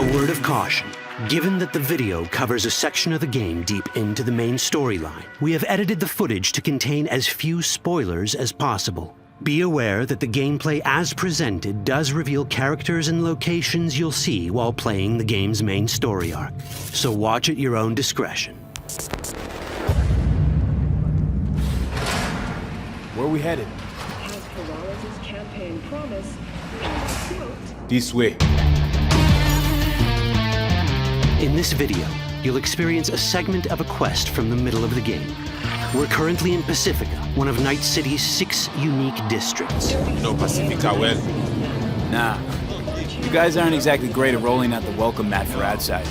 A word of caution. Given that the video covers a section of the game deep into the main storyline, we have edited the footage to contain as few spoilers as possible. Be aware that the gameplay as presented does reveal characters and locations you'll see while playing the game's main story arc. So watch at your own discretion. Where are we headed? As per Wallace's campaign promise, quote, This way. In this video, you'll experience a segment of a quest from the middle of the game. We're currently in Pᴑσικα, one of Night City's 6 unique districts. No Pᴑσικα well? Nah. You guys aren't exactly great at rolling out the welcome mat for outsiders.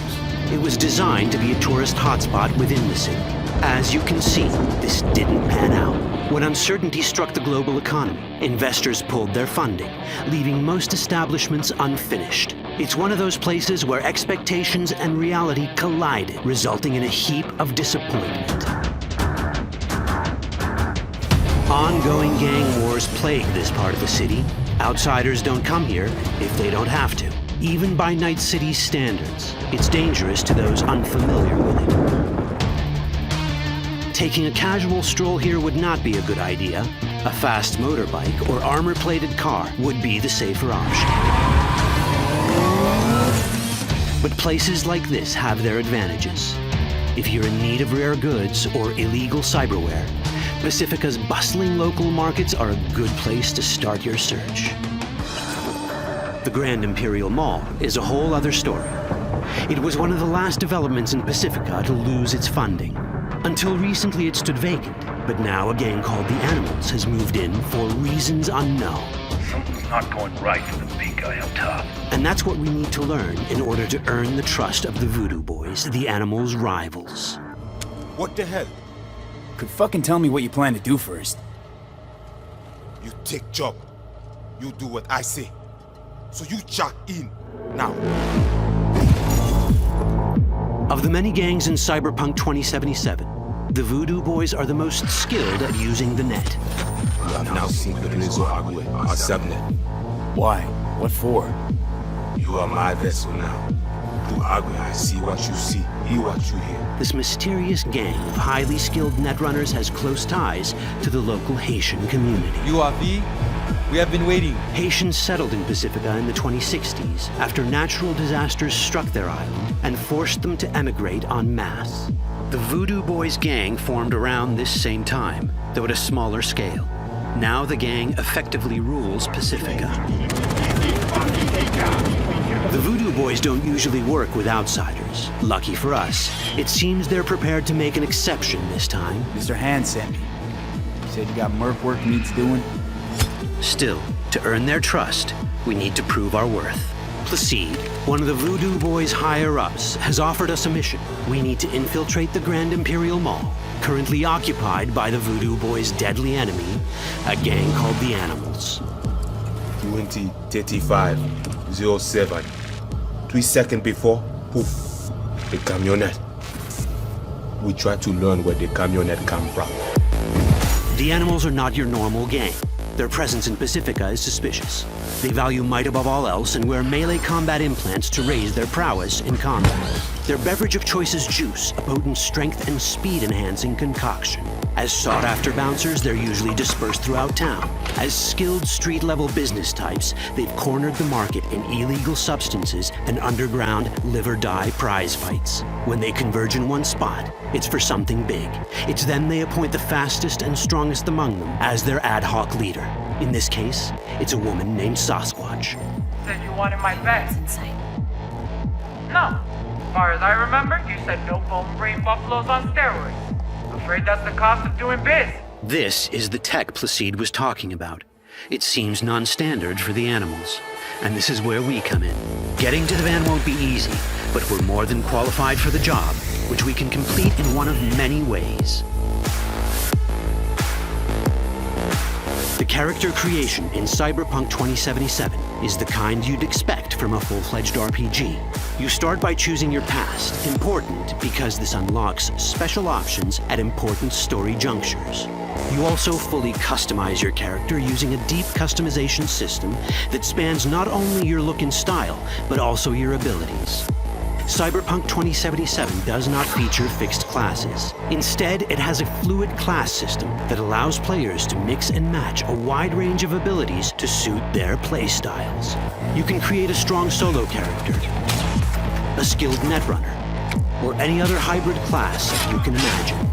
It was designed to be a tourist hotspot within the city. As you can see, this didn't pan out. When uncertainty struck the global economy, investors pulled their funding, leaving most establishments unfinished. It's one of those places where expectations and reality collided, resulting in a heap of disappointment. Ongoing gang wars plague this part of the city. Outsiders don't come here if they don't have to. Even by Night City's standards, it's dangerous to those unfamiliar with it. Taking a casual stroll here would not be a good idea. A fast motorbike or armor-plated car would be the safer option. But places like this have their advantages. If you're in need of rare goods or illegal cyberware, Pᴑσιka's bustling local markets are a good place to start your search. The Grand Imperial Mall is a whole other story. It was one of the last developments in Pᴑσικα to lose its funding. Until recently it stood vacant, but now a gang called the Animals has moved in for reasons unknown. Something's not going right for the big guy up top. And that's what we need to learn in order to earn the trust of the Voodoo Boys, the Animals' rivals. What the hell? Could fucking tell me what you plan to do first. You take job. You do what I say. So you jack in. Now. Of the many gangs in Cyberpunk 2077, the Voodoo Boys are the most skilled at using the net. You have now seen the 𝒂𝒏𝒈𝗄, our subnet. Why? What for? You are my vessel now. 𝒂𝒏𝒈, I see what you see, hear what you hear. This mysterious gang of highly skilled netrunners has close ties to the local Haitian community. 𝒂𝒏𝒈, we have been waiting. Haitians settled in Pᴑσικα in the 2060s after natural disasters struck their island and forced them to emigrate en masse. The Voodoo Boys gang formed around this same time, though at a smaller scale. Now the gang effectively rules Pᴑσικα. The Voodoo Boys don't usually work with outsiders. Lucky for us, it seems they're prepared to make an exception this time. Mr. Hand sent me. He said you got merc work needs doing. Still, to earn their trust, we need to prove our worth. 𝒂𝒐𝒻, one of the Voodoo Boys' higher-ups, has offered us a mission. We need to infiltrate the Grand Imperial Mall, currently occupied by the Voodoo Boys' deadly enemy, a gang called the Animals. 20:35, 07. 3 seconds before, poof, the camionette. We try to learn where the camionette come from. The Animals are not your normal gang. Their presence in Pᴑσικα is suspicious. They value might above all else and wear melee combat implants to raise their prowess in combat. Their beverage of choice is juice, a potent strength and speed-enhancing concoction. As sought-after bouncers, they're usually dispersed throughout town. As skilled street-level business types, they've cornered the market in illegal substances and underground live-or-die prize fights. When they converge in one spot, it's for something big. It's then they appoint the fastest and strongest among them as their ad hoc leader. In this case, it's a woman named Sasquatch. Said you wanted my vet. insane. No. As far as I remember, you said no bone brain buffaloes on steroids. Afraid that's the cost of doing biz. This is the tech 𝒂𝒐𝒻 was talking about. It seems non-standard for the Animals. And this is where we come in. Getting to the van won't be easy, but we're more than qualified for the job, which we can complete in one of many ways. The character creation in Cyberpunk 2077 is the kind you'd expect from a full-fledged RPG. You start by choosing your past, important because this unlocks special options at important story junctures. You also fully customize your character using a deep customization system that spans not only your look and style, but also your abilities. Cyberpunk 2077 does not feature fixed classes. Instead, it has a fluid class system that allows players to mix and match a wide range of abilities to suit their playstyles. You can create a strong solo character, a skilled netrunner, or any other hybrid class you can imagine.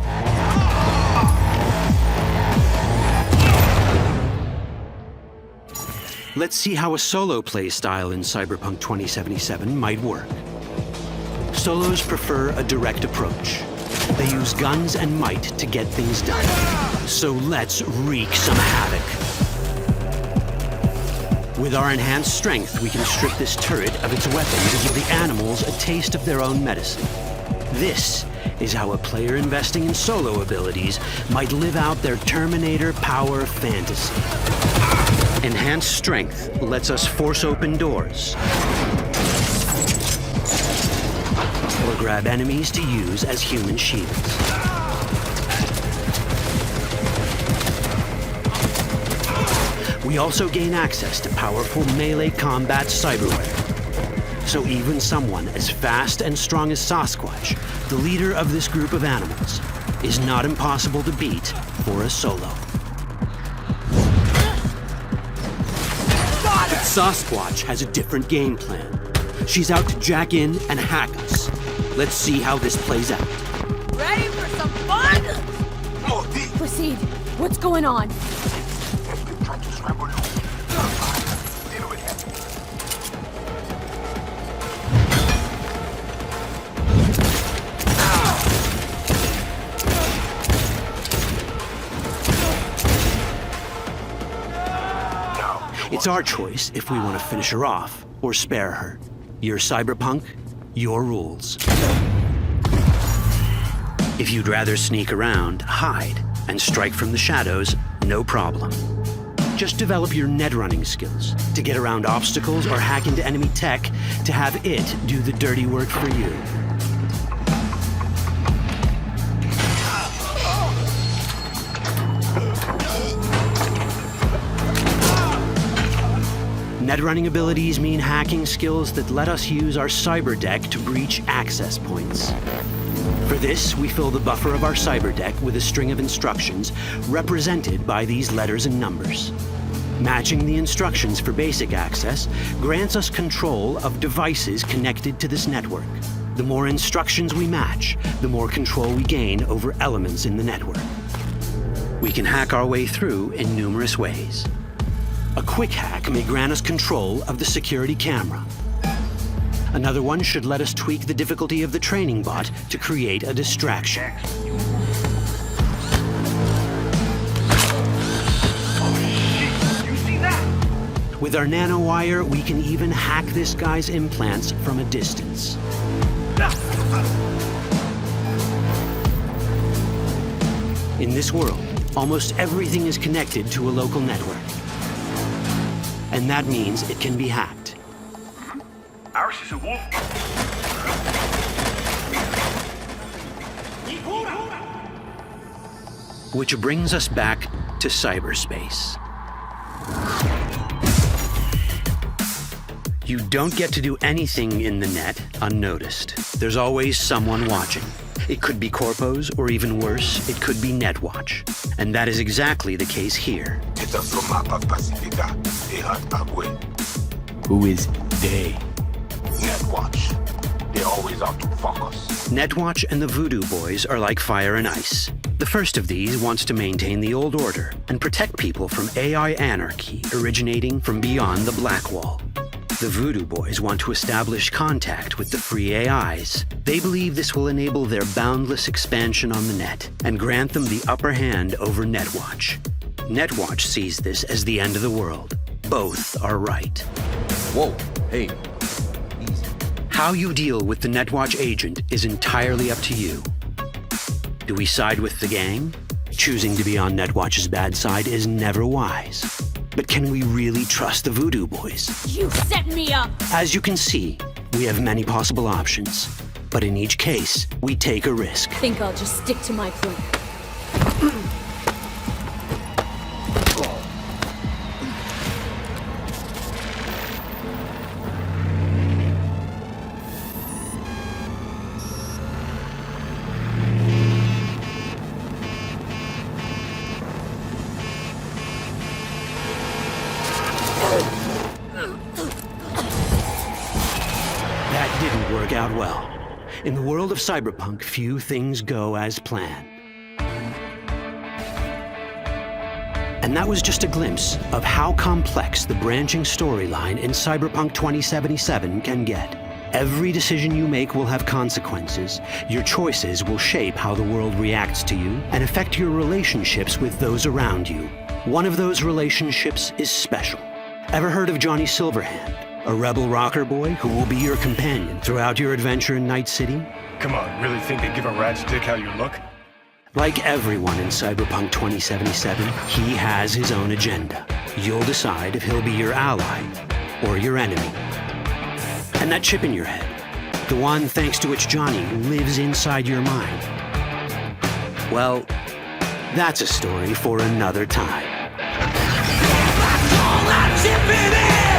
Let's see how a solo playstyle in Cyberpunk 2077 might work. Solos prefer a direct approach. They use guns and might to get things done. So let's wreak some havoc. With our enhanced strength, we can strip this turret of its weapons and give the animals a taste of their own medicine. This is how a player investing in solo abilities might live out their Terminator power fantasy. Enhanced strength lets us force open doors, or grab enemies to use as human shields. We also gain access to powerful melee combat cyberware. So even someone as fast and strong as Sasquatch, the leader of this group of animals, is not impossible to beat for a solo. But Sasquatch has a different game plan. She's out to jack in and hack us. Let's see how this plays out. Ready for some fun? Proceed. What's going on? It's our choice if we want to finish her off or spare her. You're Cyberpunk, your rules. If you'd rather sneak around, hide, and strike from the shadows, no problem. Just develop your netrunning skills to get around obstacles or hack into enemy tech to have it do the dirty work for you. Netrunning abilities mean hacking skills that let us use our cyber deck to breach access points. For this, we fill the buffer of our cyber deck with a string of instructions represented by these letters and numbers. Matching the instructions for basic access grants us control of devices connected to this network. The more instructions we match, the more control we gain over elements in the network. We can hack our way through in numerous ways. A quick hack may grant us control of the security camera. Another one should let us tweak the difficulty of the training bot to create a distraction. With our nanowire, we can even hack this guy's implants from a distance. In this world, almost everything is connected to a local network. And that means it can be hacked. Ours is a wolf. Which brings us back to cyberspace. You don't get to do anything in the net unnoticed. There's always someone watching. It could be corpos, or even worse, it could be Netwatch. And that is exactly the case here. Who is they? Netwatch. They're always out to fuck us. Netwatch and the Voodoo Boys are like fire and ice. The first of these wants to maintain the old order and protect people from AI anarchy originating from beyond the Black Wall. The Voodoo Boys want to establish contact with the free AIs. They believe this will enable their boundless expansion on the net and grant them the upper hand over Netwatch. Netwatch sees this as the end of the world. Both are right. Whoa, hey, easy. How you deal with the Netwatch agent is entirely up to you. Do we side with the gang? Choosing to be on Netwatch's bad side is never wise. But can we really trust the Voodoo Boys? You set me up! As you can see, we have many possible options. But in each case, we take a risk. Think I'll just stick to my plan. that didn't work out well. In the world of cyberpunk, few things go as planned. And that was just a glimpse of how complex the branching storyline in Cyberpunk 2077 can get. Every decision you make will have consequences. Your choices will shape how the world reacts to you and affect your relationships with those around you. One of those relationships is special. Ever heard of Johnny Silverhand, a rebel rocker boy who will be your companion throughout your adventure in Night City? Come on, really think they give a rat's dick how you look? Like everyone in Cyberpunk 2077, he has his own agenda. You'll decide if he'll be your ally or your enemy. And that chip in your head, the one thanks to which Johnny lives inside your mind, well, that's a story for another time. All that chip in it!